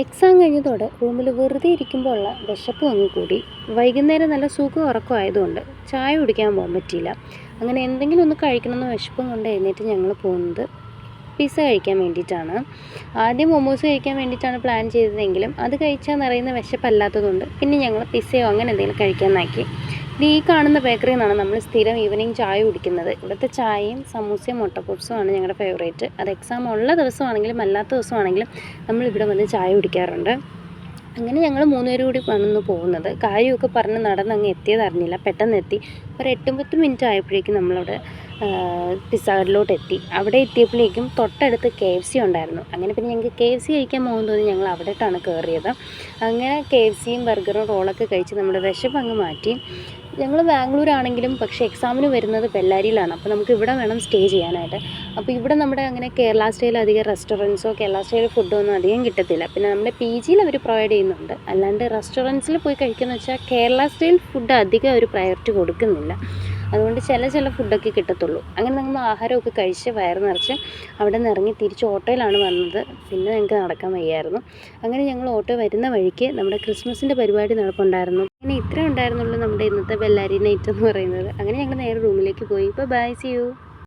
Exam കഴിഞ്ഞതോടെ റൂമിൽ വെറുതെ ഇരിക്കുമ്പോൾ ഉള്ള വിശപ്പ് അങ്ങ് കൂടി. വൈകുന്നേരം നല്ല സുഖം ഉറക്കമായതുകൊണ്ട് ചായ കുടിക്കാൻ പോകാൻ പറ്റിയില്ല. അങ്ങനെ എന്തെങ്കിലും ഒന്ന് കഴിക്കണമെന്ന് വിശപ്പും കൊണ്ട് എഴുന്നേറ്റ് ഞങ്ങൾ പോകുന്നത് പിസ്സ കഴിക്കാൻ വേണ്ടിയിട്ടാണ്. ആദ്യം മൊമോസ് കഴിക്കാൻ വേണ്ടിയിട്ടാണ് പ്ലാൻ ചെയ്തതെങ്കിലും അത് കഴിച്ചാൽ നിറയുന്ന വിശപ്പല്ലാത്തതുകൊണ്ട് പിന്നെ ഞങ്ങൾ പിസ്സയോ അങ്ങനെ എന്തെങ്കിലും കഴിക്കാമെന്നാക്കി. ഈ കാണുന്ന ബേക്കറിയിൽ നിന്നാണ് നമ്മൾ സ്ഥിരം ഈവനിങ് ചായ കുടിക്കുന്നത്. ഇവിടുത്തെ ചായയും സമൂസയും മുട്ടപ്പപ്സുമാണ് ഞങ്ങളുടെ ഫേവറേറ്റ്. അത് എക്സാം ഉള്ള ദിവസമാണെങ്കിലും അല്ലാത്ത ദിവസമാണെങ്കിലും നമ്മളിവിടെ വന്ന് ചായ കുടിക്കാറുണ്ട്. അങ്ങനെ ഞങ്ങൾ 3 പേരും കൂടി വന്നു പോകുന്നത്. കാര്യമൊക്കെ പറഞ്ഞ് നടന്നങ്ങ് എത്തിയതറിഞ്ഞില്ല. പെട്ടെന്ന് എത്തി. ഒരു 8-10 മിനിറ്റ് ആയപ്പോഴേക്കും നമ്മളവിടെ പിസ്സ ഹട്ടിലോട്ട് എത്തി. അവിടെ എത്തിയപ്പോഴേക്കും തൊട്ടടുത്ത് KFC ഉണ്ടായിരുന്നു. അങ്ങനെ പിന്നെ ഞങ്ങൾക്ക് KFC കഴിക്കാൻ പോകാൻ തോന്നി ഞങ്ങൾ അവിടേക്കാണ് കയറിയത്. അങ്ങനെ KFCയും ബർഗറും റോളൊക്കെ കഴിച്ച് നമ്മുടെ വിശപ്പ് അങ്ങ് മാറ്റി. ഞങ്ങൾ ബാംഗ്ലൂരാണെങ്കിലും പക്ഷേ എക്സാമിന് വരുന്നത് ബെല്ലാരിയിലാണ്. അപ്പോൾ നമുക്ക് ഇവിടെ വേണം സ്റ്റേ ചെയ്യാനായിട്ട്. അപ്പോൾ ഇവിടെ നമ്മുടെ അങ്ങനെ കേരള സ്റ്റൈൽ അധികം റെസ്റ്റോറൻറ്റ്സോ കേരള സ്റ്റൈൽ ഫുഡോ ഒന്നും അധികം കിട്ടത്തില്ല. പിന്നെ നമ്മുടെ PGയിൽ അവർ പ്രൊവൈഡ് ചെയ്യുന്നുണ്ട്. അല്ലാണ്ട് റെസ്റ്റോറൻറ്റ്സിൽ പോയി കഴിക്കുകയെന്ന് വെച്ചാൽ കേരള സ്റ്റൈൽ ഫുഡ് അധികം ഒരു പ്രയോറിറ്റി കൊടുക്കുന്നില്ല. അതുകൊണ്ട് ചില ഫുഡൊക്കെ കിട്ടത്തുള്ളൂ. അങ്ങനെ നമ്മൾ ആഹാരമൊക്കെ കഴിച്ച് വയറ് നിറച്ച് അവിടെ നിന്ന് ഇറങ്ങി തിരിച്ച് ഓട്ടോയിലാണ് വന്നത്. പിന്നെ ഞങ്ങൾക്ക് നടക്കാൻ വയ്യായിരുന്നു. അങ്ങനെ ഞങ്ങൾ ഓട്ടോ വരുന്ന വഴിക്ക് നമ്മുടെ ക്രിസ്മസിൻ്റെ പരിപാടി നടപ്പുണ്ടായിരുന്നു. അങ്ങനെ ഇത്രേ ഉണ്ടായിരുന്നുള്ളൂ നമ്മുടെ ഇന്നത്തെ ബെല്ലാരി നൈറ്റ് എന്ന് പറയുന്നത്. അങ്ങനെ ഞങ്ങൾ നേരെ റൂമിലേക്ക് പോയി. ഇപ്പോൾ ബൈ, സി യു.